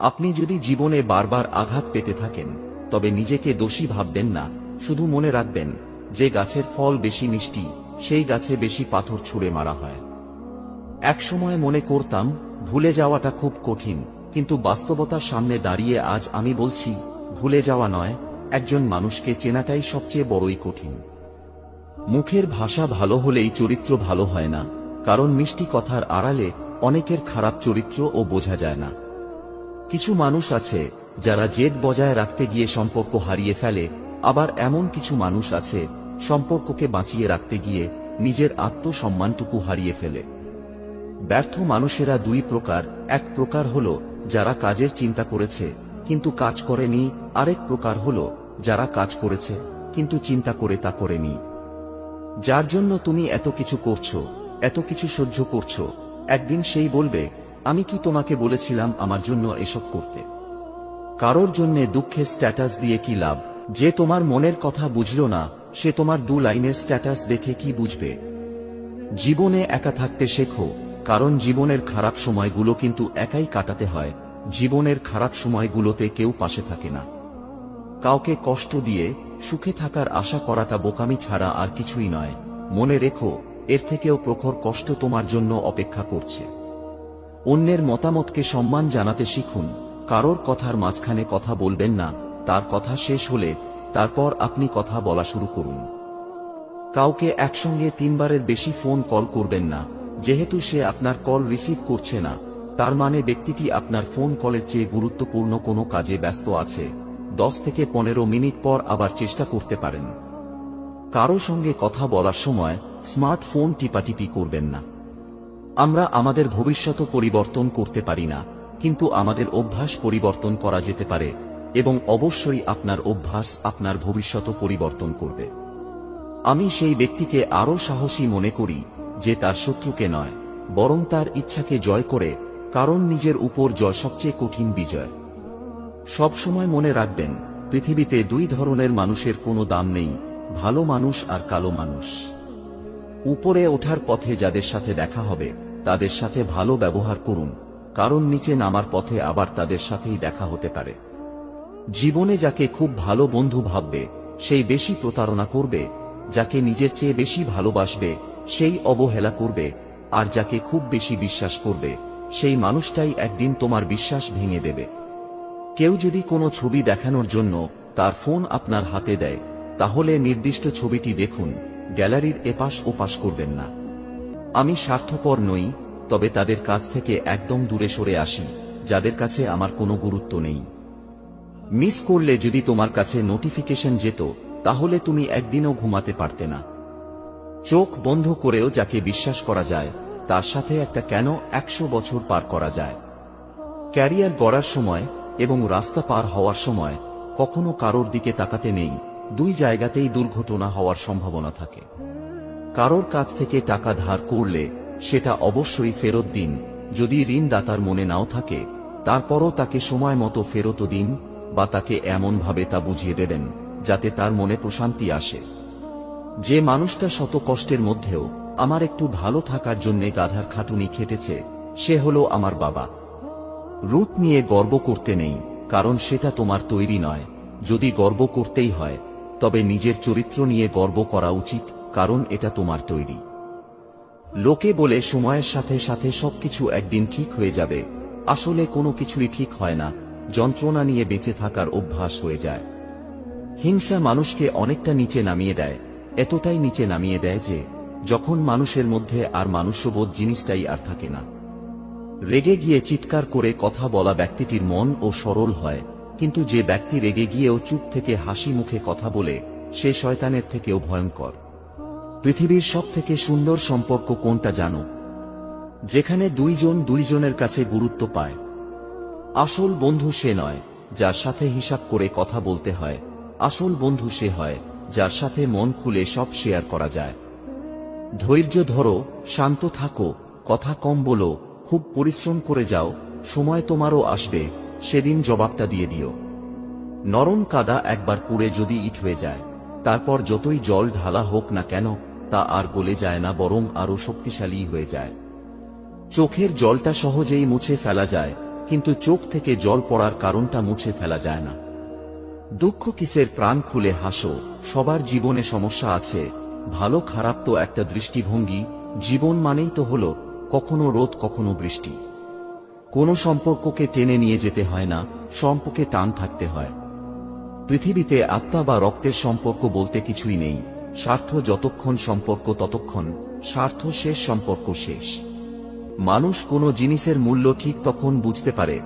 আপনি যদি জীবনে বারবার আঘাত পেতে থাকেন তবে নিজেকে দোষী ভাববেন না, শুধু মনে রাখবেন যে গাছের ফল বেশি মিষ্টি সেই গাছে বেশি পাথর ছুঁড়ে মারা হয়। এক সময় মনে করতাম ভুলে যাওয়াটা খুব কঠিন, কিন্তু বাস্তবতার সামনে দাঁড়িয়ে আজ আমি বলছি ভুলে যাওয়া নয়, একজন মানুষকে চেনাটাই সবচেয়ে বড়ই কঠিন। মুখের ভাষা ভালো হলেই চরিত্র ভালো হয় না, কারণ মিষ্টি কথার আড়ালে অনেকের খারাপ চরিত্রও বোঝা যায় না। কিছু মানুষ আছে যারা জেদ বজায় রাখতে গিয়ে সম্পর্ক হারিয়ে ফেলে, আবার এমন কিছু মানুষ আছে সম্পর্ককে বাঁচিয়ে রাখতে গিয়ে নিজের আত্মসম্মানটুকু হারিয়ে ফেলে। ব্যর্থ মানুষেরা দুই প্রকার, এক প্রকার হল যারা কাজের চিন্তা করেছে কিন্তু কাজ করেনি, আরেক প্রকার হল যারা কাজ করেছে কিন্তু চিন্তা করে তা করেনি। যার জন্য তুমি এত কিছু করছো, এত কিছু সহ্য করছো, একদিন সেই বলবে আমি কি তোমাকে বলেছিলাম আমার জন্য এসব করতে? কারোর জন্যে দুঃখের স্ট্যাটাস দিয়ে কি লাভ? যে তোমার মনের কথা বুঝলো না সে তোমার 2 লাইনের স্ট্যাটাস দেখে কি বুঝবে? জীবনে একা থাকতে শেখো, কারণ জীবনের খারাপ সময়গুলো কিন্তু একাই কাটাতে হয়। জীবনের খারাপ সময়গুলোতে কেউ পাশে থাকে না। কাউকে কষ্ট দিয়ে সুখে থাকার আশা করাটা বোকামি ছাড়া আর কিছুই নয়। মনে রেখো, এর থেকেও প্রখর কষ্ট তোমার জন্য অপেক্ষা করছে। অন্যের মতামতকে সম্মান জানাতে শিখুন। কারোর কথার মাঝখানে কথা বলবেন না, তার কথা শেষ হলে তারপর আপনি কথা বলা শুরু করুন। কাউকে একসঙ্গে 3 বারের বেশি ফোন কল করবেন না। যেহেতু সে আপনার কল রিসিভ করছে না, তার মানে ব্যক্তিটি আপনার ফোন কলের চেয়ে গুরুত্বপূর্ণ কোনো কাজে ব্যস্ত আছে। 10 থেকে 15 মিনিট পর আবার চেষ্টা করতে পারেন। কারো সঙ্গে কথা বলার সময় স্মার্টফোন টিপাটিপি করবেন না। আমরা আমাদের ভবিষ্যৎ পরিবর্তন করতে পারি না, কিন্তু আমাদের অভ্যাস পরিবর্তন করা যেতে পারে, এবং অবশ্যই আপনার অভ্যাস আপনার ভবিষ্যৎ পরিবর্তন করবে। আমি সেই ব্যক্তিকে আরো সাহসী মনে করি যে তার শত্রুকে নয়, বরং তার ইচ্ছাকে জয় করে, কারণ নিজের উপর জয় সবচেয়ে কঠিন বিজয়। সবসময় মনে রাখবেন, পৃথিবীতে 2 ধরনের মানুষের কোনো দাম নেই, ভালো মানুষ আর কালো মানুষ। উপরে ওঠার পথে যাদের সাথে দেখা হবে তাদের সাথে ভালো ব্যবহার করুন, কারণ নিচে নামার পথে আবার তাদের সাথেই দেখা হতে পারে। জীবনে যাকে খুব ভালো বন্ধু ভাববে সেই বেশি প্রতারণা করবে, যাকে নিজের চেয়ে বেশি ভালোবাসবে সেই অবহেলা করবে, আর যাকে খুব বেশি বিশ্বাস করবে সেই মানুষটাই একদিন তোমার বিশ্বাস ভেঙে দেবে। কেউ যদি কোনো ছবি দেখানোর জন্য তার ফোন আপনার হাতে দেয়, তাহলে নির্দিষ্ট ছবিটি দেখুন, গ্যালারির এপাশ ওপাশ করবেন না। আমি স্বার্থপর নই, তবে তাদের কাছ থেকে একদম দূরে সরে আসি যাদের কাছে আমার কোনো গুরুত্ব নেই। মিস করলে যদি তোমার কাছে নোটিফিকেশন যেত, তাহলে তুমি একদিনও ঘুমাতে পারতে না। চোখ বন্ধ করেও যাকে বিশ্বাস করা যায় তার সাথে একটা কেন 100 বছর পার করা যায়। ক্যারিয়ার গড়ার সময় এবং রাস্তা পার হওয়ার সময় কখনো কারোর দিকে তাকাতে নেই, 2 জায়গাতেই দুর্ঘটনা হওয়ার সম্ভাবনা থাকে। কারোর কাছ থেকে টাকা ধার করলে সেটা অবশ্যই ফেরত দিন, যদি ঋণদাতার মনে নাও থাকে তারপরও তাকে সময় মতো ফেরত দিন, বা তাকে এমনভাবে তা বুঝিয়ে দেবেন যাতে তার মনে প্রশান্তি আসে। যে মানুষটা শত কষ্টের মধ্যেও আমার একটু ভালো থাকার জন্য গাধার খাটুনি খেটেছে, সে হলো আমার বাবা। রূপ নিয়ে গর্ব করতে নেই, কারণ সেটা তোমার তৈরি নয়। যদি গর্ব করতেই হয় তবে নিজের চরিত্র নিয়ে গর্ব করা উচিত, কারণ এটা তোমার তৈরি। লোকে বলে সময়ের সাথে সাথে সবকিছু একদিন ঠিক হয়ে যাবে, আসলে কোনো কিছুই ঠিক হয় না। যন্ত্রণা নিয়ে বেঁচে থাকার অভ্যাস হয়ে যায়। হিংসা মানুষকে অনেকটা নিচে নামিয়ে দেয়, এতটাই নিচে নামিয়ে দেয় যে যখন মানুষের মধ্যে আর মানুষ্যবোধ জিনিসটাই আর থাকে না। রেগে গিয়ে চিৎকার করে কথা বলা ব্যক্তিটির মন ও সরল হয়, কিন্তু যে ব্যক্তি রেগে গিয়েও চুপ থেকে হাসি মুখে কথা বলে সে শয়তানের থেকেও ভয়ঙ্কর। পৃথিবীর সবথেকে সুন্দর সম্পর্ক কোনটা জানো? যেখানে 2 জন 2 জনের কাছে গুরুত্ব পায়। আসল বন্ধু সে নয় যার সাথে হিসাব করে কথা বলতে হয়, আসল বন্ধু সে হয় যার সাথে মন খুলে সব শেয়ার করা যায়। ধৈর্য ধরো, শান্ত থাকো, কথা কম বলো, খুব পরিশ্রম করে যাও, সময় তোমারও আসবে, সেদিন জবাবটা দিয়ে দিও। নরম কাদা একবার পুড়ে যদি ইট হয়ে যায়, তারপর যতই জল ঢালা হোক না কেন তা আর গলে যায় না, বরং আরো শক্তিশালী হয়ে যায়। চোখের জলটা সহজেই মুছে ফেলা যায়, কিন্তু চোখ থেকে জল পড়ার কারণটা মুছে ফেলা যায় না। দুঃখ কিসের, প্রাণ খুলে হাসো। সবার জীবনে সমস্যা আছে, ভালো খারাপ তো একটা দৃষ্টিভঙ্গি। জীবন মানেই তো হলো কখনো রোদ কখনো বৃষ্টি। কোনো সম্পর্ককে টেনে নিয়ে যেতে হয় না, সম্পর্কে টান থাকতে হয়। পৃথিবীতে আত্মা বা রক্তের সম্পর্ক বলতে কিছুই নেই। স্বার্থ যতক্ষণ সম্পর্ক ততক্ষণ, স্বার্থ শেষ সম্পর্ক শেষ। মানুষ কোনো জিনিসের মূল্য ঠিক তখন বুঝতে পারে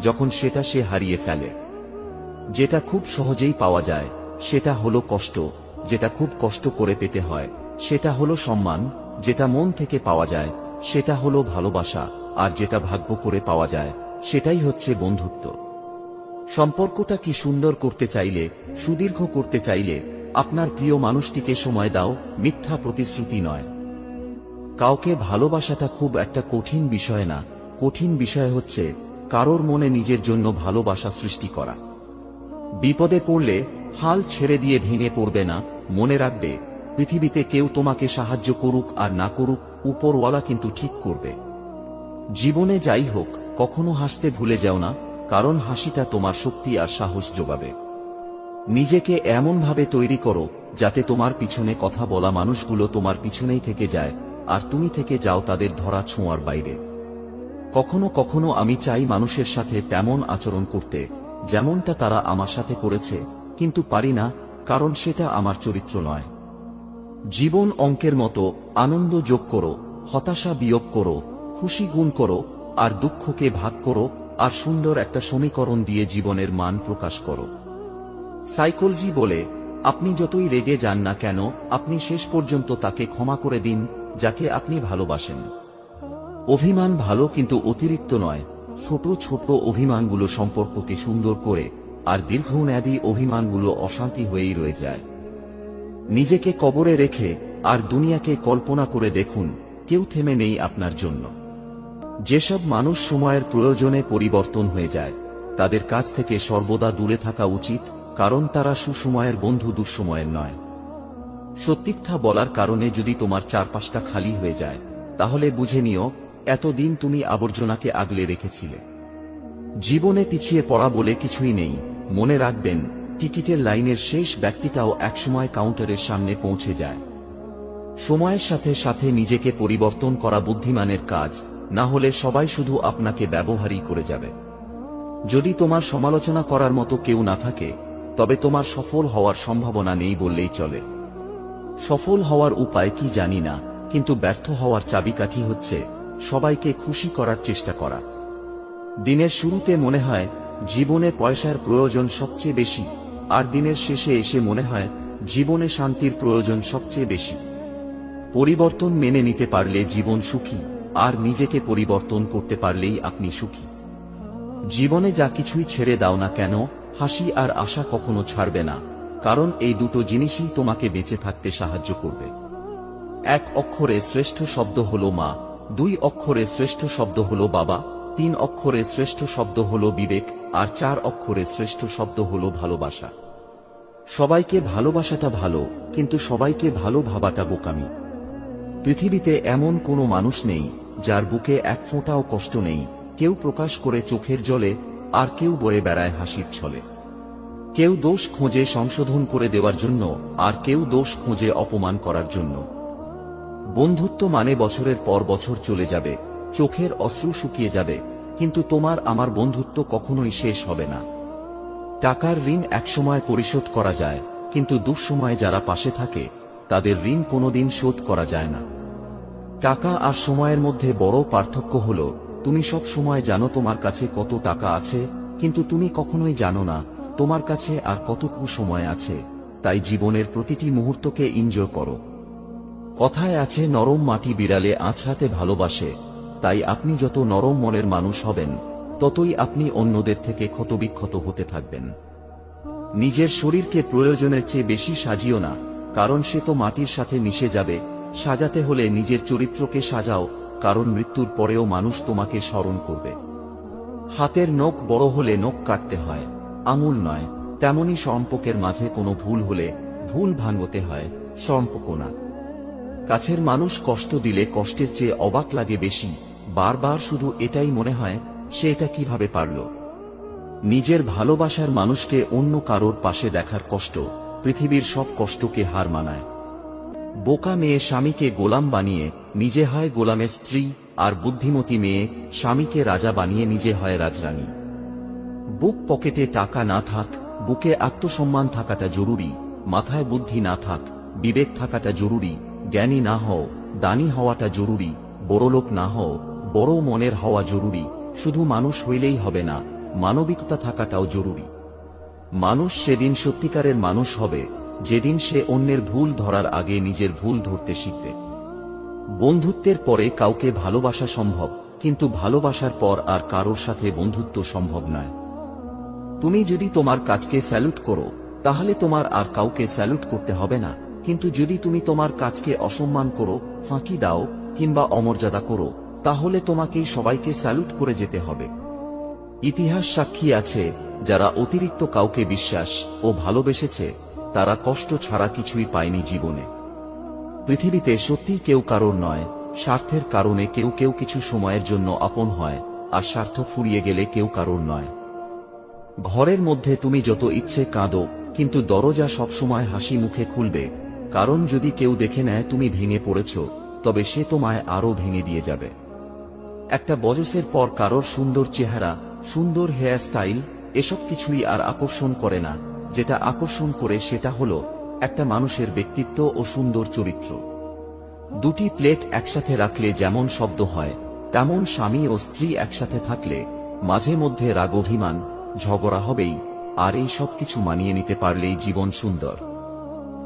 যখন সেটা সে হারিয়ে ফেলে। যেটা খুব সহজেই পাওয়া যায় সেটা হলো কষ্ট, যেটা খুব কষ্ট করে পেতে হয় সেটা হলো সম্মান, যেটা মন থেকে পাওয়া যায় সেটা হলো ভালোবাসা, আর যেটা ভাগ্য করে পাওয়া যায় সেটাই হচ্ছে বন্ধুত্ব। সম্পর্কটা কি সুন্দর করতে চাইলে, সুদীর্ঘ করতে চাইলে আপনার প্রিয় মানুষটিকে সময় দাও, মিথ্যা প্রতিশ্রুতি নয়। কাউকে ভালোবাসাটা খুব একটা কঠিন বিষয় না, কঠিন বিষয় হচ্ছে কারোর মনে নিজের জন্য ভালোবাসা সৃষ্টি করা। বিপদে পড়লে হাল ছেড়ে দিয়ে ভেঙে পড়বে না। মনে রাখবে, পৃথিবীতে কেউ তোমাকে সাহায্য করুক আর না করুক, উপরওয়ালা কিন্তু ঠিক করবে। জীবনে যাই হোক, কখনো হাসতে ভুলে যাও না, কারণ হাসিটা তোমার শক্তি আর সাহস যোগাবে। নিজেকে এমনভাবে তৈরি করো যাতে তোমার পিছনে কথা বলা মানুষগুলো তোমার পিছনেই থেকে যায়, আর তুমি থেকে যাও তাদের ধরা ছোঁয়ার বাইরে। কখনো কখনো আমি চাই মানুষের সাথে তেমন আচরণ করতে যেমনটা তারা আমার সাথে করেছে, কিন্তু পারি না, কারণ সেটা আমার চরিত্র নয়। জীবন অঙ্কের মতো, আনন্দ যোগ করো, হতাশা বিয়োগ করো, খুশি গুণ করো, আর দুঃখকে ভাগ করো, আর সুন্দর একটা সমীকরণ দিয়ে জীবনের মান প্রকাশ করো। সাইকোলজি বলে, আপনি যতই রেগে যান না কেন, আপনি শেষ পর্যন্ত তাকে ক্ষমা করে দিন যাকে আপনি ভালোবাসেন। অভিমান ভালো, কিন্তু অতিরিক্ত নয়। ছোট ছোট অভিমানগুলো সম্পর্ককে সুন্দর করে, আর দীর্ঘমেয়াদী অভিমানগুলো অশান্তি হয়েই রয়ে যায়। নিজেকে কবরে রেখে আর দুনিয়াকে কল্পনা করে দেখুন, কেউ থেমে নেই আপনার জন্য। যেসব মানুষ সময়ের প্রয়োজনে পরিবর্তন হয়ে যায়, তাদের কাছ থেকে সর্বদা দূরে থাকা উচিত, কারণ তারা সুসময়ের বন্ধু, দুঃসময়ের নয়। সত্যিকথা বলার কারণে যদি তোমার চারপাশটা খালি হয়ে যায়, তাহলে বুঝে নিও এতদিন তুমি আবর্জনাকে আগলে রেখেছিলে। জীবনে পিছিয়ে পড়া বলে কিছুই নেই। মনে রাখবেন, টিকিটের লাইনের শেষ ব্যক্তিটাও একসময় কাউন্টারের সামনে পৌঁছে যায়। সময়ের সাথে সাথে নিজেকে পরিবর্তন করা বুদ্ধিমানের কাজ, না হলে সবাই শুধু আপনাকে ব্যবহারই করে যাবে। যদি তোমার সমালোচনা করার মতো কেউ না থাকে, তবে তোমার সফল হওয়ার সম্ভাবনা নেই বললেই চলে। সফল হওয়ার উপায় কি জানি না, কিন্তু ব্যর্থ হওয়ার চাবিকাঠি হচ্ছে সবাইকে খুশি করার চেষ্টা করা। দিনের শুরুতে মনে হয় জীবনে পয়সার প্রয়োজন সবচেয়ে বেশি, আর দিনের শেষে এসে মনে হয় জীবনে শান্তির প্রয়োজন সবচেয়ে বেশি। পরিবর্তন মেনে নিতে পারলে জীবন সুখী, আর নিজেকে পরিবর্তন করতে পারলেই আপনি সুখী। জীবনে যা কিছুই ছেড়ে দাও না কেন, হাসি আর আশা কখনো ছাড়বে না, কারণ এই দুটো জিনিসই তোমাকে বেঁচে থাকতে সাহায্য করবে। এক অক্ষরে শ্রেষ্ঠ শব্দ হলো মা, 2 অক্ষরে শ্রেষ্ঠ শব্দ হলো বাবা, 3 অক্ষরে শ্রেষ্ঠ শব্দ হলো বিবেক, আর 4 অক্ষরে শ্রেষ্ঠ শব্দ হলো ভালোবাসা। সবাইকে ভালোবাসাটা ভালো, কিন্তু সবাইকে ভালো ভাবাটা বোকামি। পৃথিবীতে এমন কোনো মানুষ নেই যার বুকে এক ফোঁটাও কষ্ট নেই। কেউ প্রকাশ করে চোখের জলে, আর কেউ বয়ে বেড়ায় হাসির ছলে। কেউ দোষ খোঁজে সংশোধন করে দেওয়ার জন্য, আর কেউ দোষ খোঁজে অপমান করার জন্য। বন্ধুত্ব মানে বছরের পর বছর চলে যাবে, চোখের অশ্রু শুকিয়ে যাবে, কিন্তু তোমার আমার বন্ধুত্ব কখনোই শেষ হবে না। টাকার ঋণ একসময় পরিশোধ করা যায়, কিন্তু দুঃসময়ে যারা পাশে থাকে তাদের ঋণ কোনোদিন শোধ করা যায় না। টাকা আর সময়ের মধ্যে বড় পার্থক্য হলো, তুমি সব সময় জানো তোমার কাছে কত টাকা আছে, কিন্তু তুমি কখনোই জানো না তোমার কাছে আর কতটুকু সময় আছে। তাই জীবনের প্রতিটি মুহূর্তকে এনজয় করো। কথায় আছে, নরম মাটি বিড়ালে আঁচড়াতে ভালোবাসে। তাই আপনি যত নরম মনের মানুষ হবেন, ততই আপনি অন্যদের থেকে ক্ষতবিক্ষত হতে থাকবেন। নিজের শরীরকে প্রয়োজনের চেয়ে বেশি সাজিও না, কারণ সে তো মাটির সাথে মিশে যাবে। সাজাতে হলে নিজের চরিত্রকে সাজাও, কারণ মৃত্যুর পরেও মানুষ তোমাকে স্মরণ করবে। হাতের নখ বড় হলে নখ কাটতে হয়, আঙুল নয়। তেমনি সম্পর্কের মাঝে কোনো ভুল হলে ভুল ভাঙতে হয়, সম্পর্ক না। কাছের মানুষ কষ্ট দিলে কষ্টের চেয়ে অবাক লাগে বেশি। বারবার শুধু এটাই মনে হয় সে এটা কিভাবে পারল? নিজের ভালোবাসার মানুষকে অন্য কারোর পাশে দেখার কষ্ট পৃথিবীর সব কষ্টকে হার মানায়। বোকা মেয়ে স্বামীকে গোলাম বানিয়ে নিজে হয় গোলামের স্ত্রী, আর বুদ্ধিমতী মেয়ে স্বামীকে রাজা বানিয়ে নিজে হয় রাজরানী। বুক পকেটে টাকা না থাক, বুকে আত্মসম্মান থাকাটা জরুরি। মাথায় বুদ্ধি না থাক, বিবেক থাকাটা জরুরি। জ্ঞানী না হও, দানী হওয়াটা জরুরি। বড়লোক না হও, বড় মনের হওয়া জরুরি। শুধু মানুষ হইলেই হবে না, মানবিকতা থাকাটাও জরুরি। মানুষ সেদিন সত্যিকারের মানুষ হবে যেদিন সে অন্যের ভুল ধরার আগে নিজের ভুল ধরতে শিখবে। বন্ধুত্বের পরে কাউকে ভালোবাসা সম্ভব, কিন্তু ভালোবাসার পর আর কারোর সাথে বন্ধুত্ব সম্ভব নয়। তুমি যদি তোমার কাজকে স্যালুট করো, তাহলে তোমার আর কাউকে স্যালুট করতে হবে না। কিন্তু যদি তুমি তোমার কাজকে অসম্মান করো, ফাঁকি দাও কিংবা অমর্যাদা করো, তাহলে তোমাকেই সবাইকে স্যালুট করে যেতে হবে। ইতিহাস সাক্ষী আছে, যারা অতিরিক্ত কাউকে বিশ্বাস ও ভালোবেসেছে তারা কষ্ট ছাড়া কিছুই পায়নি জীবনে। পৃথিবীতে সত্যি কেউ কারোর নয়, স্বার্থের কারণে কেউ কেউ কিছু সময়ের জন্য আপন হয়, আর স্বার্থ ফুরিয়ে গেলে কেউ কারোর নয়। ঘরের মধ্যে তুমি যত ইচ্ছে কাঁদো, কিন্তু দরজা সবসময় হাসি মুখে খুলবে, কারণ যদি কেউ দেখে নেয় তুমি ভেঙে পড়েছ, তবে সে তোমায় আরো ভেঙে দিয়ে যাবে। একটা বয়সের পর কারোর সুন্দর চেহারা, সুন্দর হেয়ার স্টাইল এসব কিছুই আর আকর্ষণ করে না। যেটা আকর্ষণ করে সেটা হলো একটা মানুষের ব্যক্তিত্ব ও সুন্দর চরিত্র। দুটি প্লেট একসাথে রাখলে যেমন শব্দ হয়, তেমন স্বামী ও স্ত্রী একসাথে থাকলে মাঝে মধ্যে রাগ অভিমান ঝগড়া হবেই, আর এই সব কিছু মানিয়ে নিতে পারলেই জীবন সুন্দর।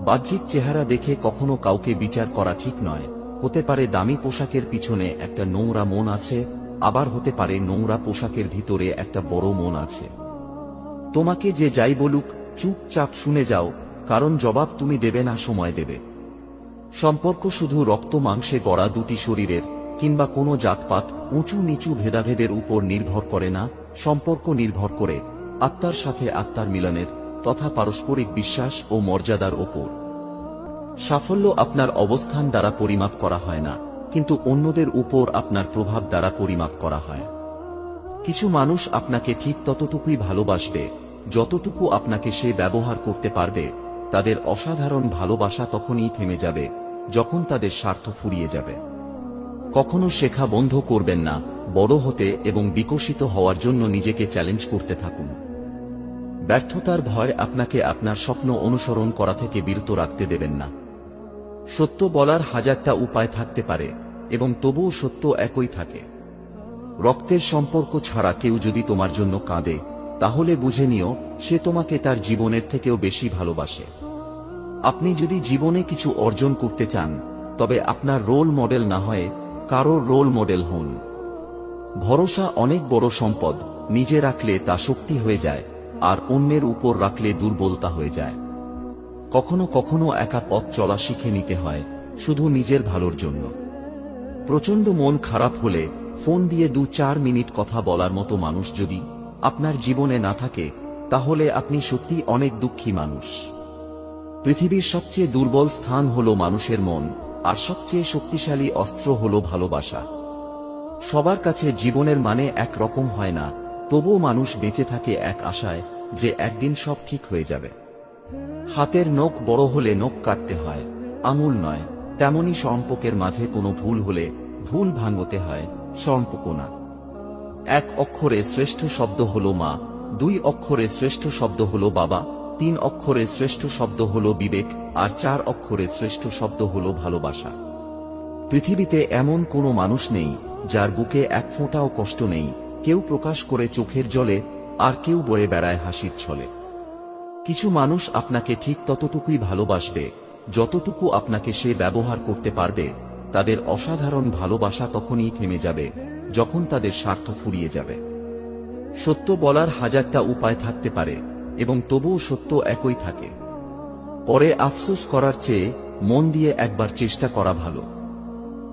বাহ্যিক চেহারা দেখে কখনো কাউকে বিচার করা ঠিক নয়। হতে পারে দামি পোশাকের পিছনে একটা নোংরা মন আছে, আবার হতে পারে নোংরা পোশাকের ভিতরে একটা বড় মন আছে। তোমাকে যে যাই বলুক চুপচাপ শুনে যাও, কারণ জবাব তুমি দেবে না, সময় দেবে। সম্পর্ক শুধু রক্ত মাংসে গড়া দুটি শরীরের কিংবা কোনো জাতপাত উঁচু নিচু ভেদাভেদের উপর নির্ভর করে না। সম্পর্ক নির্ভর করে আত্মার সাথে আত্মার মিলনের তথা পারস্পরিক বিশ্বাস ও মর্যাদার ওপর। সাফল্য আপনার অবস্থান দ্বারা পরিমাপ করা হয় না, কিন্তু অন্যদের উপর আপনার প্রভাব দ্বারা পরিমাপ করা হয়। কিছু মানুষ আপনাকে ঠিক ততটুকুই ভালোবাসবে যতটুকু আপনাকে সে ব্যবহার করতে পারবে। তাদের অসাধারণ ভালোবাসা তখনই থেমে যাবে যখন তাদের স্বার্থ ফুরিয়ে যাবে। কখনো শেখা বন্ধ করবেন না, বড় হতে এবং বিকশিত হওয়ার জন্য নিজেকে চ্যালেঞ্জ করতে থাকুন। ব্যর্থতার ভয় আপনাকে আপনার স্বপ্ন অনুসরণ করা থেকে বিরত রাখতে দেবেন না। সত্য বলার হাজারটা উপায় থাকতে পারে, এবং তবুও সত্য একই থাকে। রক্তের সম্পর্ক ছাড়া কেউ যদি তোমার জন্য কাঁদে, তাহলে বুঝে নিও সে তোমাকে তার জীবনের থেকেও বেশি ভালোবাসে। আপনি যদি জীবনে কিছু অর্জন করতে চান, তবে আপনার রোল মডেল না হয়ে কারোর রোল মডেল হন। ভরসা অনেক বড় সম্পদ, নিজে রাখলে তা শক্তি হয়ে যায়, আর অন্যের উপর রাখলে দুর্বলতা হয়ে যায়। কখনো কখনো একা পথ চলা শিখে নিতে হয়, শুধু নিজের ভালোর জন্য। প্রচন্ড মন খারাপ হলে ফোন দিয়ে 2-4 মিনিট কথা বলার মতো মানুষ যদি আপনার জীবনে না থাকে, তাহলে আপনি সত্যি অনেক দুঃখী মানুষ। পৃথিবীর সবচেয়ে দুর্বল স্থান হলো মানুষের মন, আর সবচেয়ে শক্তিশালী অস্ত্র হলো ভালোবাসা। সবার কাছে জীবনের মানে এক রকম হয় না, তবুও মানুষ বেঁচে থাকে এক আশায় যে একদিন সব ঠিক হয়ে যাবে। হাতের নখ বড় হলে নখ কাটতে হয়, আঙুল নয়। তেমনি সম্পর্কের মাঝে কোনো ভুল হলে ভুল ভাঙতে হয়, সম্পর্ক না। 1 অক্ষরে শ্রেষ্ঠ শব্দ হলো মা, 2 অক্ষরে শ্রেষ্ঠ শব্দ হলো বাবা, 3 অক্ষরে শ্রেষ্ঠ শব্দ হলো বিবেক, আর 4 অক্ষরে শ্রেষ্ঠ শব্দ হলো ভালোবাসা। পৃথিবীতে এমন কোনো মানুষ নেই যার বুকে এক ফোঁটাও কষ্ট নেই। কেউ প্রকাশ করে চোখের জলে, আর কেউ বয়ে বেড়ায় হাসির ছলে। কিছু মানুষ আপনাকে ঠিক ততটুকুই ভালোবাসবে যতটুকু আপনাকে সে ব্যবহার করতে পারবে। তাদের অসাধারণ ভালোবাসা তখনই থেমে যাবে যখন তাদের স্বার্থ ফুরিয়ে যাবে। সত্য বলার হাজারটা উপায় থাকতে পারে, এবং তবুও সত্য একই থাকে। পরে আফসোস করার চেয়ে মন দিয়ে একবার চেষ্টা করা ভালো।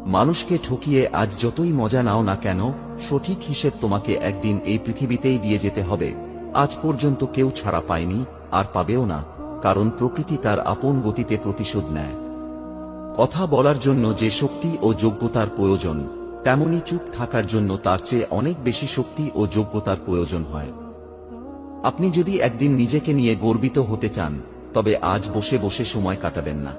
মানুষকে ঠকিয়ে আজ যতই মজা নাও না কেন, সঠিক হিসেব তোমাকে একদিন এই পৃথিবীতেই দিয়ে যেতে হবে। আজ পর্যন্ত কেউ ছাড়া পায়নি, আর পাবেও না, কারণ প্রকৃতি তার আপন গতিতে প্রতিশোধ নেয়। কথা বলার জন্য যে শক্তি ও যোগ্যতার প্রয়োজন, তেমনি চুপ থাকার জন্য তার চেয়ে অনেক বেশি শক্তি ও যোগ্যতার প্রয়োজন হয়। আপনি যদি একদিন নিজেকে নিয়ে গর্বিত হতে চান, তবে আজ বসে বসে সময় কাটাবেন না।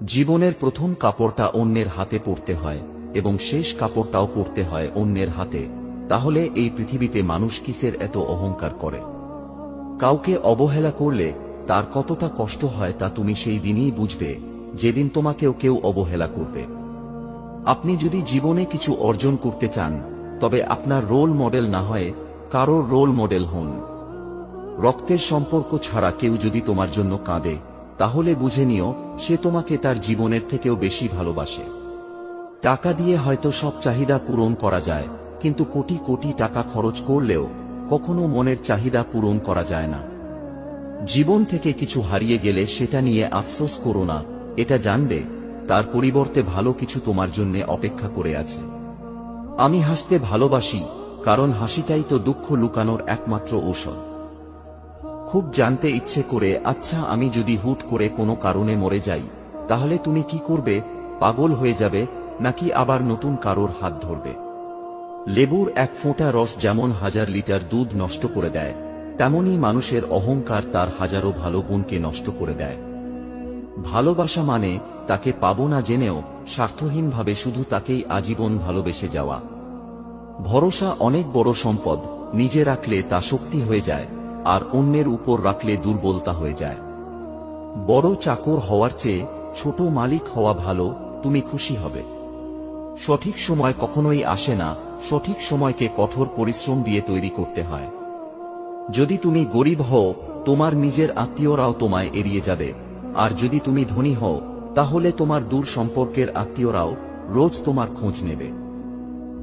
জীবনের প্রথম কাপড়টা অন্যের হাতে পরতে হয় এবং শেষ কাপড়টাও পরতে হয় অন্যের হাতে। তাহলে এই পৃথিবীতে মানুষ কিসের এত অহংকার করে? কাউকে অবহেলা করলে তার কতটা কষ্ট হয় তা তুমি সেই দিনই বুঝবে, যেদিন তোমাকেও কেউ অবহেলা করবে। আপনি যদি জীবনে কিছু অর্জন করতে চান, তবে আপনার রোল মডেল না হয়ে কারোর রোল মডেল হন। রক্তের সম্পর্ক ছাড়া কেউ যদি তোমার জন্য কাঁদে, তাহলে বুঝে নিও সে তোমাকে তার জীবনের থেকেও বেশি ভালোবাসে। টাকা দিয়ে হয়তো সব চাহিদা পূরণ করা যায়, কিন্তু কোটি কোটি টাকা খরচ করলেও কখনো মনের চাহিদা পূরণ করা যায় না। জীবন থেকে কিছু হারিয়ে গেলে সেটা নিয়ে আফসোস করো না, এটা জানবে তার পরিবর্তে ভালো কিছু তোমার জন্য অপেক্ষা করে আছে। আমি হাসতে ভালোবাসি, কারণ হাসিটাই তো দুঃখ লুকানোর একমাত্র ঔষধ। খুব জানতে ইচ্ছে করে, আচ্ছা আমি যদি হুট করে কোনো কারণে মরে যাই, তাহলে তুমি কি করবে? পাগল হয়ে যাবে নাকি আবার নতুন কারোর হাত ধরবে? লেবুর এক ফোঁটা রস যেমন 1000 লিটার দুধ নষ্ট করে দেয়, তেমনি মানুষের অহংকার তার হাজারো ভালো গুণকে নষ্ট করে দেয়। ভালোবাসা মানে তাকে পাবো না জেনেও স্বার্থহীনভাবে শুধু তাকেই আজীবন ভালোবেসে যাওয়া। ভরসা অনেক বড় সম্পদ, নিজে রাখলে তা শক্তি হয়ে যায়, আর অন্যের উপর রাখলে দুর্বলতা হয়ে যায়। বড় চাকর হওয়ার চেয়ে ছোট মালিক হওয়া ভালো, তুমি খুশি হবে। সঠিক সময় কখনোই আসে না, সঠিক সময়কে কঠোর পরিশ্রম দিয়ে তৈরি করতে হয়। যদি তুমি গরিব হও, তোমার নিজের আত্মীয়রাও তোমায় এড়িয়ে যাবে, আর যদি তুমি ধনী হও, তাহলে তোমার দূর সম্পর্কের আত্মীয়রাও রোজ তোমার খোঁজ নেবে।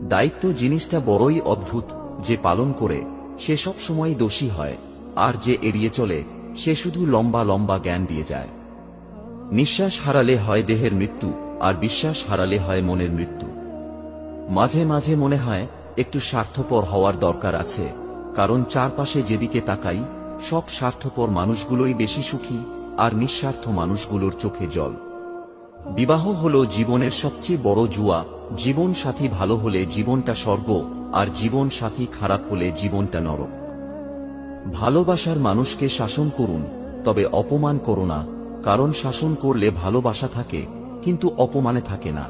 দায়িত্ব জিনিসটা বড়ই অদ্ভুত, যে পালন করে সে সব সময় দোষী হয়, আর যে এড়িয়ে চলে সে শুধু লম্বা লম্বা জ্ঞান দিয়ে যায়। নিঃশ্বাস হারালে হয় দেহের মৃত্যু, আর বিশ্বাস হারালে হয় মনের মৃত্যু। মাঝে মাঝে মনে হয় একটু স্বার্থপর হওয়ার দরকার আছে, কারণ চারপাশে যেদিকে তাকাই সব স্বার্থপর মানুষগুলোই বেশি সুখী, আর নিঃস্বার্থ মানুষগুলোর চোখে জল। বিবাহ হলো জীবনের সবচেয়ে বড় জুয়া। জীবন সাথী ভালো হলে জীবনটা স্বর্গ, আর জীবন সাথী খারাপ হলে জীবনটা নরক। ভালোবাসার মানুষকে শাসন করুন, তবে অপমান করো না, কারণ শাসন করলে ভালোবাসা থাকে, কিন্তু অপমানে থাকে না।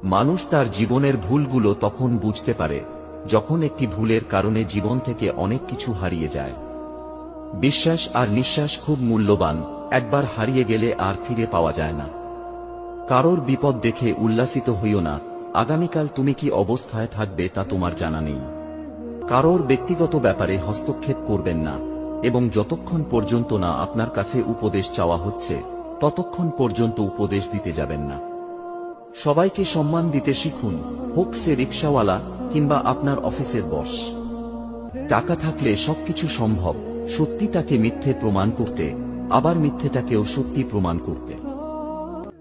মানুষ তার জীবনের ভুলগুলো তখন বুঝতে পারে, যখন একটি ভুলের কারণে জীবন থেকে অনেক কিছু হারিয়ে যায়। বিশ্বাস আর নিঃশ্বাস খুব মূল্যবান, একবার হারিয়ে গেলে আর ফিরে পাওয়া যায় না। কারোর বিপদ দেখে উল্লাসিত হইও না, আগামীকাল তুমি কি অবস্থায় থাকবে তা তোমার জানা নেই। কারোর ব্যক্তিগত ব্যাপারে হস্তক্ষেপ করবেন না, এবং যতক্ষণ পর্যন্ত না আপনার কাছে উপদেশ চাওয়া হচ্ছে, ততক্ষণ পর্যন্ত উপদেশ দিতে যাবেন না। সবাইকে সম্মান দিতে শিখুন, হোক সে রিকশাওয়ালা কিংবা আপনার অফিসের বস। টাকা থাকলে সবকিছু সম্ভব, সত্যিটাকে মিথ্যে প্রমাণ করতে, আবার মিথ্যেটাকেও সত্যি প্রমাণ করতে।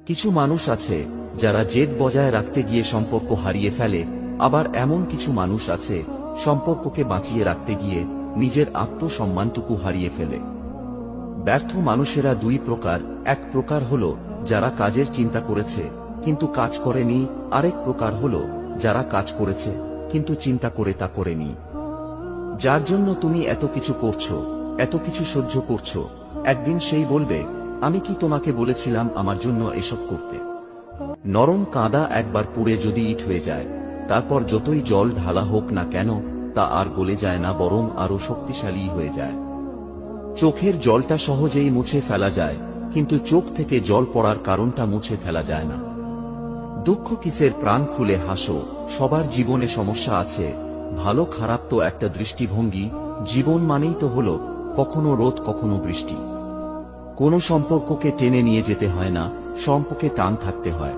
কিছু মানুষ আছে যারা জেদ বজায় রাখতে গিয়ে সম্পর্ক হারিয়ে ফেলে, আবার এমন কিছু মানুষ আছে সম্পর্ককে বাঁচিয়ে রাখতে গিয়ে নিজের আত্মসম্মানটুকু হারিয়ে ফেলে। ব্যর্থ মানুষেরা দুই প্রকার, এক প্রকার হল যারা কাজের চিন্তা করেছে কিন্তু কাজ করেনি, আরেক প্রকার হল যারা কাজ করেছে কিন্তু চিন্তা করে তা করেনি। যার জন্য তুমি এত কিছু করছো, এত কিছু সহ্য করছো, একদিন সেই বলবে, আমি কি তোমাকে বলেছিলাম আমার জন্য এসব করতে? নরম কাঁদা একবার পুড়ে যদি ইট হয়ে যায়, তারপর যতই জল ঢালা হোক না কেন তা আর গলে যায় না, বরং আরো শক্তিশালী হয়ে যায়। চোখের জলটা সহজেই মুছে ফেলা যায়, কিন্তু চোখ থেকে জল পড়ার কারণটা মুছে ফেলা যায় না। দুঃখ কিসের, প্রাণ খুলে হাসো। সবার জীবনে সমস্যা আছে, ভালো খারাপ তো একটা দৃষ্টিভঙ্গি। জীবন মানেই তো হলো কখনো রোদ কখনো বৃষ্টি। কোনো সম্পর্ককে টেনে নিয়ে যেতে হয় না, সম্পর্কে টান থাকতে হয়।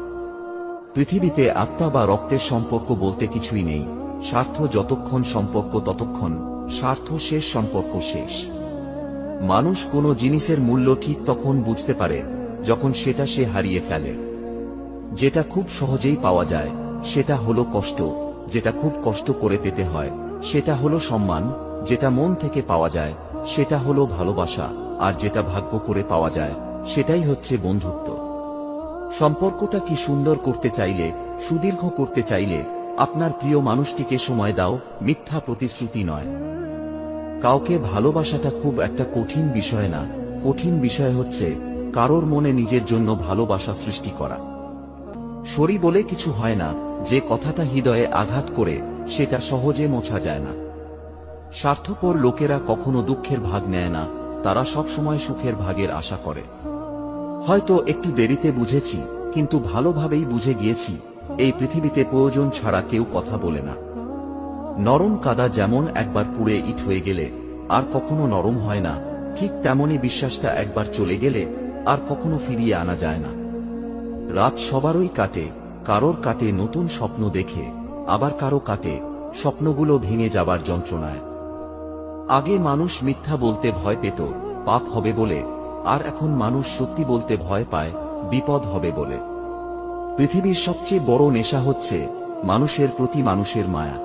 পৃথিবীতে আত্মা বা রক্তের সম্পর্ক বলতে কিছুই নেই। স্বার্থ যতক্ষণ সম্পর্ক ততক্ষণ, স্বার্থ শেষ সম্পর্ক শেষ। মানুষ কোনো জিনিসের মূল্য ঠিক তখন বুঝতে পারে যখন সেটা সে হারিয়ে ফেলে। যেটা খুব সহজেই পাওয়া যায় সেটা হলো কষ্ট, যেটা খুব কষ্ট করে পেতে হয় সেটা হলো সম্মান, যেটা মন থেকে পাওয়া যায় সেটা হলো ভালোবাসা, আর যেটা ভাগ্য করে পাওয়া যায় সেটাই হচ্ছে বন্ধুত্ব। সম্পর্কটা কি সুন্দর করতে চাইলে সুদীর্ঘ করতে চাইলে আপনার প্রিয় মানুষটিকে সময় দাও, মিথ্যা প্রতিশ্রুতি নয়। কাউকে ভালোবাসাটা খুব একটা কঠিন বিষয় না, কঠিন বিষয় হচ্ছে কারোর মনে নিজের জন্য ভালোবাসা সৃষ্টি করা। সরি বলে কিছু হয় না, যে কথাটা হৃদয়ে আঘাত করে সেটা সহজে মোছা যায় না। স্বার্থপর লোকেরা কখনো দুঃখের ভাগ নেয় না, তারা সবসময় সুখের ভাগের আশা করে। হয়তো একটু দেরিতে বুঝেছি, কিন্তু ভালোভাবেই বুঝে গিয়েছি এই পৃথিবীতে প্রয়োজন ছাড়া কেউ কথা বলে না। নরম কাদা যেমন একবার পুড়ে ইট হয়ে গেলে আর কখনো নরম হয় না, ঠিক তেমনি বিশ্বাসটা একবার চলে গেলে আর কখনো ফিরিয়ে আনা যায় না। রাত সবারই কাটে, কারোর কাটে নতুন স্বপ্ন দেখে, আবার কারো কাটে স্বপ্নগুলো ভেঙে যাবার যন্ত্রণায়। আগে মানুষ মিথ্যা বলতে ভয় পেত পাপ হবে বলে, আর এখন মানুষ সত্যি বলতে ভয় পায় বিপদ হবে বলে। পৃথিবীর সবচেয়ে বড় নেশা হচ্ছে মানুষের প্রতি মানুষের মায়া।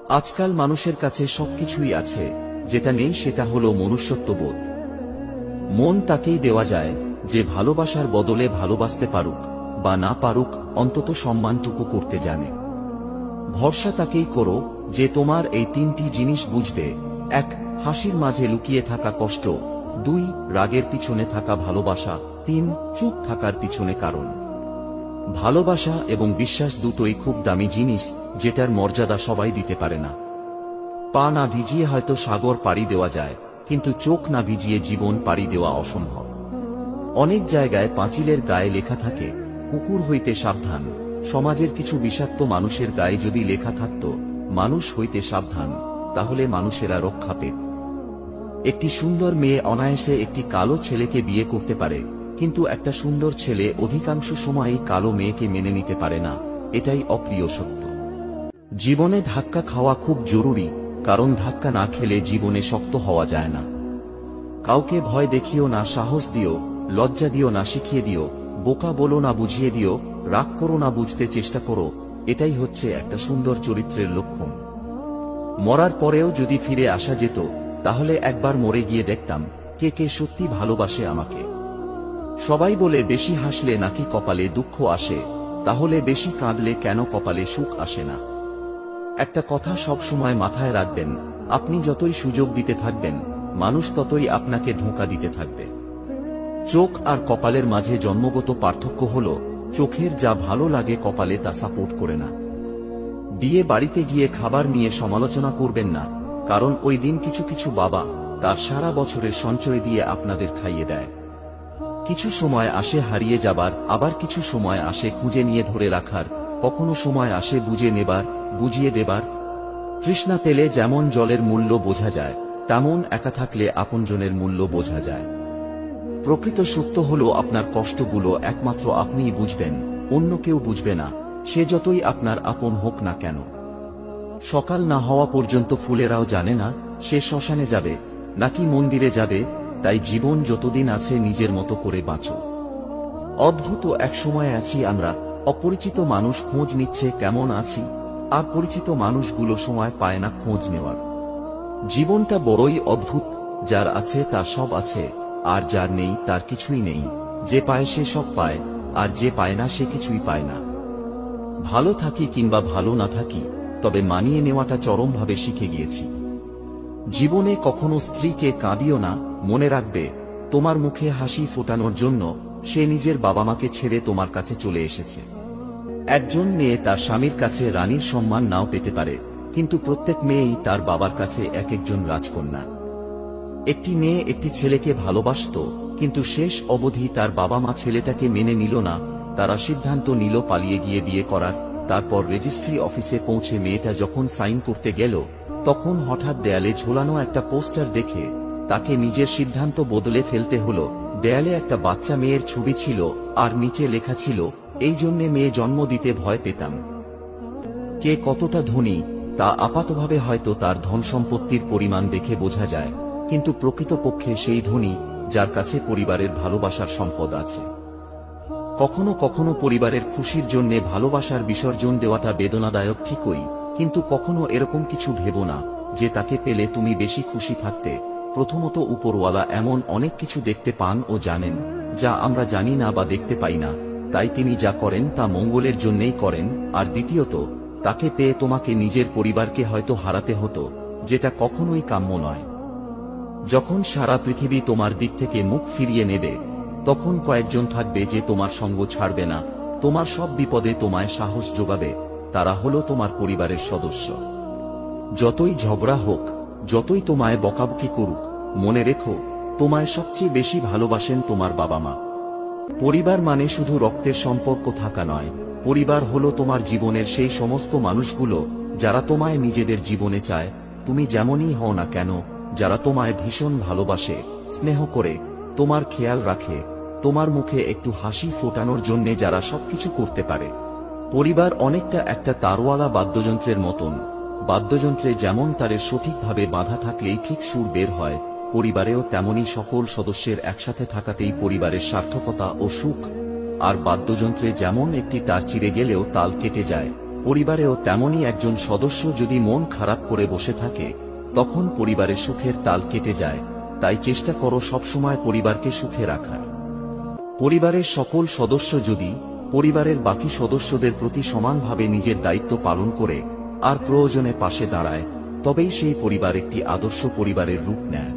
আজকাল মানুষের কাছে সবকিছুই আছে, যেটা নেই সেটা হলো মনুষ্যত্ববোধ। মন তাকেই দেওয়া যায় যে ভালোবাসার বদলে ভালোবাসতে পারুক বা না পারুক, অন্তত সম্মানটুকু করতে জানে। ভরসা তাকেই করো যে তোমার এই তিনটি জিনিস বুঝবে: 1. হাসির মাঝে লুকিয়ে থাকা কষ্ট, 2. রাগের পিছনে থাকা ভালোবাসা, 3. চুপ থাকার পিছনে কারণ। ভালোবাসা এবং বিশ্বাস দুটোই খুব দামি জিনিস, যেটার মর্যাদা সবাই দিতে পারে না। পা না ভিজিয়ে হয়তো সাগর পাড়ি দেওয়া যায়, কিন্তু চোখ না ভিজিয়ে জীবন পাড়ি দেওয়া অসম্ভব। অনেক জায়গায় পাঁচিলের গায়ে লেখা থাকে কুকুর হইতে সাবধান। সমাজের কিছু বিষাক্ত মানুষের গায়ে যদি লেখা থাকত মানুষ হইতে সাবধান, তাহলে মানুষেরা রক্ষা পেত। একটি সুন্দর মেয়ে অনায়াসে একটি কালো ছেলেকে বিয়ে করতে পারে, কিন্তু একটা সুন্দর ছেলে অধিকাংশ সময়ই কালো মেয়েকে মেনে নিতে পারে না। এটাই অপ্রিয় সত্য। জীবনে ধাক্কা খাওয়া খুব জরুরি, কারণ ধাক্কা না খেলে জীবনে শক্ত হওয়া যায় না। কাউকে ভয় দেখিও না, সাহস দিও, লজ্জা দিও না, শিখিয়ে দিও, বোকা বলো না, বুঝিয়ে দিও, রাগ করো না, বুঝতে চেষ্টা করো। এটাই হচ্ছে একটা সুন্দর চরিত্রের লক্ষণ। মরার পরেও যদি ফিরে আসা যেত, তাহলে একবার মরে গিয়ে দেখতাম কে কে সত্যি ভালোবাসে আমাকে। সবাই বলে বেশি হাসলে নাকি কপালে দুঃখ আসে, তাহলে বেশি কাঁদলে কেন কপালে সুখ আসে না? একটা কথা সব সময় মাথায় রাখবেন, আপনি যতই সুযোগ দিতে থাকবেন, মানুষ ততই আপনাকে ধোঁকা দিতে থাকবে। চোখ আর কপালের মাঝে জন্মগত পার্থক্য হলো, চোখের যা ভালো লাগে কপালে তা সাপোর্ট করে না। বিয়ে বাড়িতে গিয়ে খাবার নিয়ে সমালোচনা করবেন না, কারণ ওই দিন কিছু কিছু বাবা তার সারা বছরের সঞ্চয় দিয়ে আপনাদের খাইয়ে দেয়। কিছু সময় আসে হারিয়ে যাবার, আবার কিছু সময় আসে খুঁজে নিয়ে ধরে রাখার, কখনো সময় আসে বুঝে নেবার, বুঝিয়ে দেবার। তৃষ্ণা পেলে যেমন জলের মূল্য বোঝা যায়, তেমন একা থাকলে আপনজনের মূল্য বোঝা যায়। প্রকৃত সত্য হলো আপনার কষ্টগুলো একমাত্র আপনিই বুঝবেন, অন্য কেউ বুঝবে না, সে যতই আপনার আপন হোক না কেন। সকাল না হওয়া পর্যন্ত ফুলেরাও জানে না সে শ্মশানে যাবে নাকি মন্দিরে যাবে। তাই জীবন যতদিন আছে নিজের মতো করে বাঁচো। অদ্ভুত এক সময় আছি আমরা, অপরিচিত মানুষ খোঁজ নিচ্ছে কেমন আছি, আর পরিচিত মানুষগুলো সময় পায় না খোঁজ নেওয়ার। জীবনটা বড়ই অদ্ভুত, যার আছে তার সব আছে, আর যার নেই তার কিছুই নেই। যে পায় সে সব পায়, আর যে পায় না সে কিছুই পায় না। ভালো থাকি কিংবা ভালো না থাকি, তবে মানিয়ে নেওয়াটা চরমভাবে শিখে গিয়েছি। জীবনে কখনো স্ত্রীকে কাঁদিও না, মনে রাখবে তোমার মুখে হাসি ফোটানোর জন্য সে নিজের বাবা মাকে ছেড়ে তোমার কাছে চলে এসেছে। একজন মেয়ে তার স্বামীর কাছে রানীর সম্মান নাও পেতে পারে, কিন্তু প্রত্যেক মেয়েই তার বাবার কাছে এক একজন রাজকন্যা। একটি মেয়ে একটি ছেলেকে ভালোবাসত, কিন্তু শেষ অবধি তার বাবা মা ছেলেটাকে মেনে নিল না। তারা সিদ্ধান্ত নিল পালিয়ে গিয়ে বিয়ে করার। তারপর রেজিস্ট্রি অফিসে পৌঁছে মেয়েটা যখন সাইন করতে গেল, তখন হঠাৎ দেয়ালে ঝোলানো একটা পোস্টার দেখে তাকে নিজের সিদ্ধান্ত বদলে ফেলতে হলো। দেয়ালে একটা বাচ্চা মেয়ের ছবি ছিল, আর নিচে লেখা ছিল, এই জন্যে মেয়ে জন্ম দিতে ভয় পেতাম। কে কতটা ধনী তা আপাতভাবে হয়তো তার ধন সম্পত্তির পরিমাণ দেখে বোঝা যায়, কিন্তু প্রকৃতপক্ষে সেই ধনী যার কাছে পরিবারের ভালোবাসার সম্পদ আছে। কখনো কখনো পরিবারের খুশির জন্য ভালোবাসার বিসর্জন দেওয়াটা বেদনাদায়ক ঠিকই, কিন্তু কখনো এরকম কিছু ভেবো না যে তাকে পেলে তুমি বেশি খুশি থাকতে। প্রথমত উপরওয়ালা এমন অনেক কিছু দেখতে পান ও জানেন, যা আমরা জানি না বা দেখতে পাই না। তাই তিনি যা করেন তা মঙ্গলের জন্যই করেন। আর দ্বিতীয়ত, তাকে পেয়ে তোমাকে নিজের পরিবারকে হয়তো হারাতে হতো, যেটা কখনোই কাম্য নয়। যখন সারা পৃথিবী তোমার দিক থেকে মুখ ফিরিয়ে নেবে, তখন কয়েকজন থাকবে যে তোমার সঙ্গ ছাড়বে না, তোমার সব বিপদে তোমায় সাহস যোগাবে। তারা হলো তোমার পরিবারের সদস্য। যতই ঝগড়া হোক, যতই তোমায় বকাবকি করুক, মনে রেখো, তোমায় সবচেয়ে বেশি ভালোবাসেন তোমার বাবা মা। পরিবার মানে শুধু রক্তের সম্পর্ক থাকা নয়, পরিবার হলো তোমার জীবনের সেই সমস্ত মানুষগুলো যারা তোমায় নিজেদের জীবনে চায়, তুমি যেমনই হও না কেন, যারা তোমায় ভীষণ ভালোবাসে, স্নেহ করে, তোমার খেয়াল রাখে, তোমার মুখে একটু হাসি ফোটানোর জন্য যারা সবকিছু করতে পারে। পরিবার অনেকটা একটা তারওয়ালা বাদ্যযন্ত্রের মতন। বাদ্যযন্ত্রে যেমন তারের সঠিকভাবে বাঁধা থাকলেই ঠিক সুর বের হয়, পরিবারেও তেমনি সকল সদস্যের একসাথে থাকাতেই পরিবারের সার্থকতা ও সুখ। আর বাদ্যযন্ত্রে যেমন একটি তার চিরে গেলেও তাল কেটে যায়, পরিবারেও তেমনি একজন সদস্য যদি মন খারাপ করে বসে থাকে, তখন পরিবারের সুখের তাল কেটে যায়। তাই চেষ্টা করো সবসময় পরিবারকে সুখে রাখার। পরিবারের সকল সদস্য যদি পরিবারের বাকি সদস্যদের প্রতি সমানভাবে নিজের দায়িত্ব পালন করে আর প্রয়োজনে পাশে দাঁড়ায়, তবেই সেই পরিবার একটি আদর্শ পরিবারের রূপ নেয়।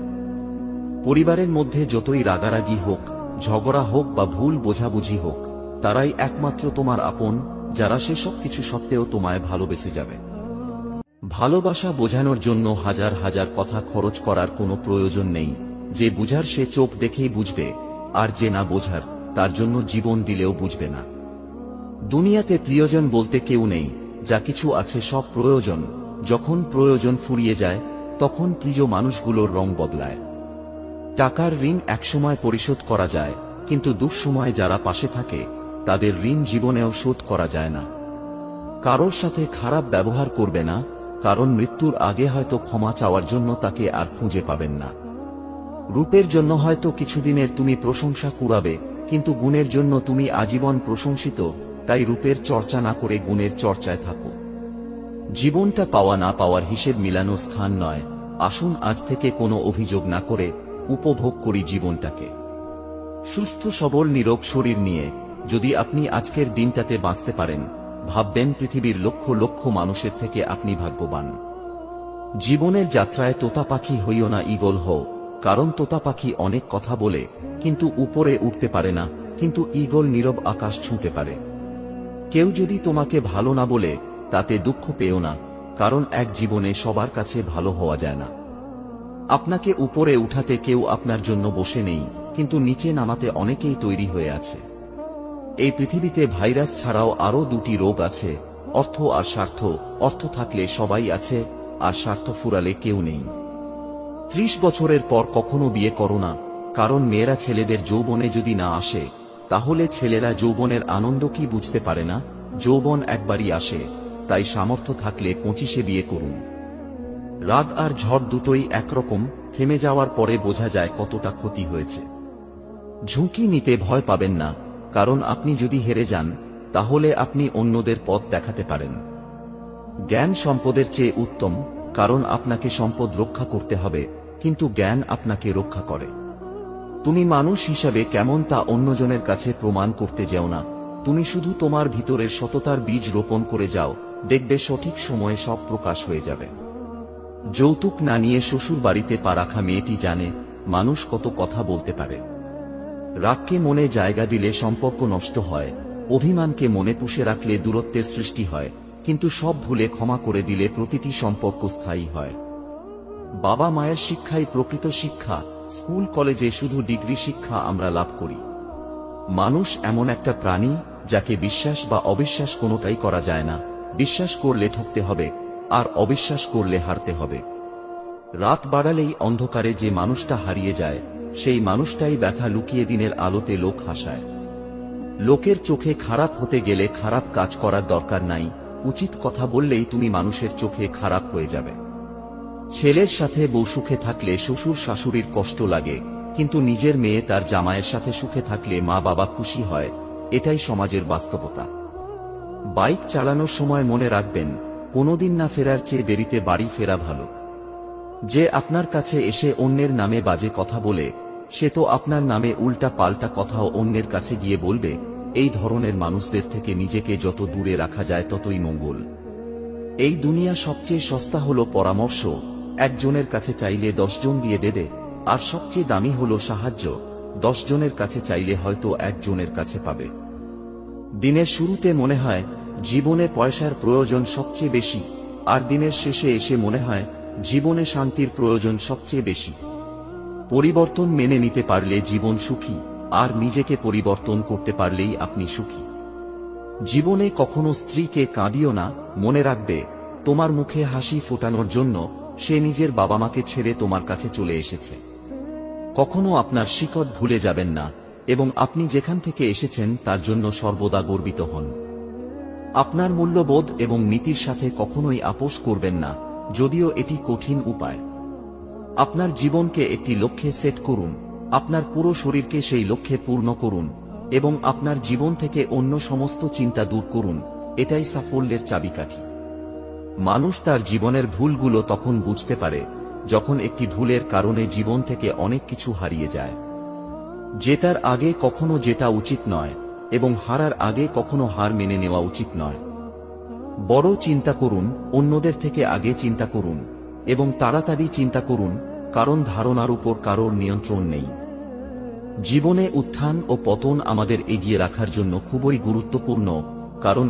পরিবারের মধ্যে যতই রাগারাগি হোক, ঝগড়া হোক বা ভুল বোঝাবুঝি হোক, তারাই একমাত্র তোমার আপন, যারা সে সব কিছু সত্ত্বেও তোমায় ভালোবেসে যাবে। ভালোবাসা বোঝানোর জন্য হাজার হাজার কথা খরচ করার কোনো প্রয়োজন নেই। যে বুঝার সে চোখ দেখেই বুঝবে, আর যে না বোঝার তার জন্য জীবন দিলেও বুঝবে না। দুনিয়াতে প্রিয়জন বলতে কেউ নেই, যা কিছু আছে সব প্রয়োজন। যখন প্রয়োজন ফুরিয়ে যায়, তখন প্রিয় মানুষগুলোর রং বদলায়। টাকার ঋণ একসময় পরিশোধ করা যায়, কিন্তু দুঃসময়ে যারা পাশে থাকে তাদের ঋণ জীবনেও শোধ করা যায় না। কারোর সাথে খারাপ ব্যবহার করবে না, কারণ মৃত্যুর আগে হয়তো ক্ষমা চাওয়ার জন্য তাকে আর খুঁজে পাবেন না। রূপের জন্য হয়তো কিছুদিনের তুমি প্রশংসা কুড়াবে, কিন্তু গুণের জন্য তুমি আজীবন প্রশংসিত। তাই রূপের চর্চা না করে গুণের চর্চায় থাকো। জীবনটা পাওয়া না পাওয়ার হিসেব মিলানো স্থান নয়। আসুন আজ থেকে কোনো অভিযোগ না করে উপভোগ করি জীবনটাকে। সুস্থ সবল নিরোগ শরীর নিয়ে যদি আপনি আজকের দিনটাতে বাঁচতে পারেন, ভাববেন পৃথিবীর লক্ষ লক্ষ মানুষের থেকে আপনি ভাগ্যবান। জীবনের যাত্রায় তোতা পাখি হইও না, ঈগল হও। কারণ তোতা পাখি অনেক কথা বলে, কিন্তু উপরে উঠতে পারে না, কিন্তু ঈগল নীরব আকাশ ছুঁতে পারে। কেউ যদি তোমাকে ভালো না বলে, তাতে দুঃখ পেও না, কারণ এক জীবনে সবার কাছে ভালো হওয়া যায় না। আপনাকে উপরে উঠাতে কেউ আপনার জন্য বসে নেই, কিন্তু নিচে নামাতে অনেকেই তৈরি হয়ে আছে। এই পৃথিবীতে ভাইরাস ছাড়াও আরো দুটি রোগ আছে, অর্থ আর স্বার্থ। অর্থ থাকলে সবাই আছে, আর স্বার্থ ফুরালে কেউ নেই। 30 বছরের পর কখনো বিয়ে করো না, কারণ মেয়েরা ছেলেদের যৌবনে যদি না আসে, তাহলে ছেলেরা যৌবনের আনন্দ কি বুঝতে পারে না। যৌবন একবারই আসে, তাই সামর্থ্য থাকলে 25-এ বিয়ে করুন। রাগ আর ঝড় দুটোই একরকম, থেমে যাওয়ার পরে বোঝা যায় কতটা ক্ষতি হয়েছে। ঝুঁকি নিতে ভয় পাবেন না, কারণ আপনি যদি হেরে যান, তাহলে আপনি অন্যদের পথ দেখাতে পারেন। জ্ঞান সম্পদের চেয়ে উত্তম, কারণ আপনাকে সম্পদ রক্ষা করতে হবে, কিন্তু জ্ঞান আপনাকে রক্ষা করে। তুমি মানুষ হিসাবে কেমন তা অন্যজনের কাছে প্রমাণ করতে যেও না। তুমি শুধু তোমার ভিতরের সততার বীজ রোপণ করে যাও, দেখবে সঠিক সময়ে সব প্রকাশ হয়ে যাবে। যৌতুক না নিয়ে শ্বশুর বাড়িতে পা রাখা মেয়েটি জানে মানুষ কত কথা বলতে পারে। রাগকে মনে জায়গা দিলে সম্পর্ক নষ্ট হয়, অভিমানকে মনে পুষে রাখলে দূরত্বের সৃষ্টি হয়, কিন্তু সব ভুলে ক্ষমা করে দিলে প্রতিটি সম্পর্ক স্থায়ী হয়। বাবা মায়ের শিক্ষাই প্রকৃত শিক্ষা। স্কুল কলেজে শুধু ডিগ্রি শিক্ষা আমরা লাভ করি। মানুষ এমন একটা প্রাণী, যাকে বিশ্বাস বা অবিশ্বাস কোনোটাই করা যায় না। বিশ্বাস করলে ঠকতে হবে, আর অবিশ্বাস করলে হারতে হবে। রাত বাড়ালেই অন্ধকারে যে মানুষটা হারিয়ে যায়, সেই মানুষটাই ব্যথা লুকিয়ে দিনের আলোতে লোক হাসায়। লোকের চোখে খারাপ হতে গেলে খারাপ কাজ করার দরকার নাই, উচিত কথা বললেই তুমি মানুষের চোখে খারাপ হয়ে যাবে। ছেলের সাথে বউ সুখে থাকলে শ্বশুর শাশুড়ির কষ্ট লাগে, কিন্তু নিজের মেয়ে তার জামাইয়ের সাথে সুখে থাকলে মা বাবা খুশি হয়। এটাই সমাজের বাস্তবতা। বাইক চালানোর সময় মনে রাখবেন, কোনোদিন না ফেরার চেয়ে দেরিতে বাড়ি ফেরা ভালো। যে আপনার কাছে এসে অন্যের নামে বাজে কথা বলে, সে তো আপনার নামে উল্টা পাল্টা কথাও অন্যের কাছে গিয়ে বলবে। এই ধরনের মানুষদের থেকে নিজেকে যত দূরে রাখা যায় ততই মঙ্গল। এই দুনিয়া সবচেয়ে সস্তা হলো পরামর্শ, একজনের কাছে চাইলে 10 জন দিয়ে দেবে, আর সবচেয়ে দামি হলো সাহায্য, 10 জনের কাছে চাইলে হয়তো একজনের কাছে পাবে। দিনের শুরুতে মনে হয় জীবনে পয়সার প্রয়োজন সবচেয়ে বেশি, আর দিনের শেষে এসে মনে হয় জীবনে শান্তির প্রয়োজন সবচেয়ে বেশি। পরিবর্তন মেনে নিতে পারলে জীবন সুখী, আর নিজেকে পরিবর্তন করতে পারলেই আপনি সুখী। জীবনে কখনো স্ত্রীকে কাঁদিও না, মনে রাখবে তোমার মুখে হাসি ফোটানোর জন্য সে নিজের বাবা মাকে ছেড়ে তোমার কাছে চলে এসেছে। কখনো আপনার শিকড় ভুলে যাবেন না, এবং আপনি যেখান থেকে এসেছেন তার জন্য সর্বদা গর্বিত হন। আপনার মূল্যবোধ এবং নীতির সাথে কখনোই আপোষ করবেন না, যদিও এটি কঠিন উপায়। আপনার জীবনকে একটি লক্ষ্যে সেট করুন, আপনার পুরো শরীরকে সেই লক্ষ্যে পূর্ণ করুন, এবং আপনার জীবন থেকে অন্য সমস্ত চিন্তা দূর করুন। এটাই সাফল্যের চাবিকাঠি। মানুষ তার জীবনের ভুলগুলো তখন বুঝতে পারে যখন একটি ভুলের কারণে জীবন থেকে অনেক কিছু হারিয়ে যায়। জেতার আগে কখনো জেতা উচিত নয়, এবং হারার আগে কখনো হার মেনে নেওয়া উচিত নয়। বড় চিন্তা করুন, অন্যদের থেকে আগে চিন্তা করুন, এবং তাড়াতাড়ি চিন্তা করুন, কারণ ধারণার উপর কারোর নিয়ন্ত্রণ নেই। জীবনে উত্থান ও পতন আমাদের এগিয়ে রাখার জন্য খুবই গুরুত্বপূর্ণ, কারণ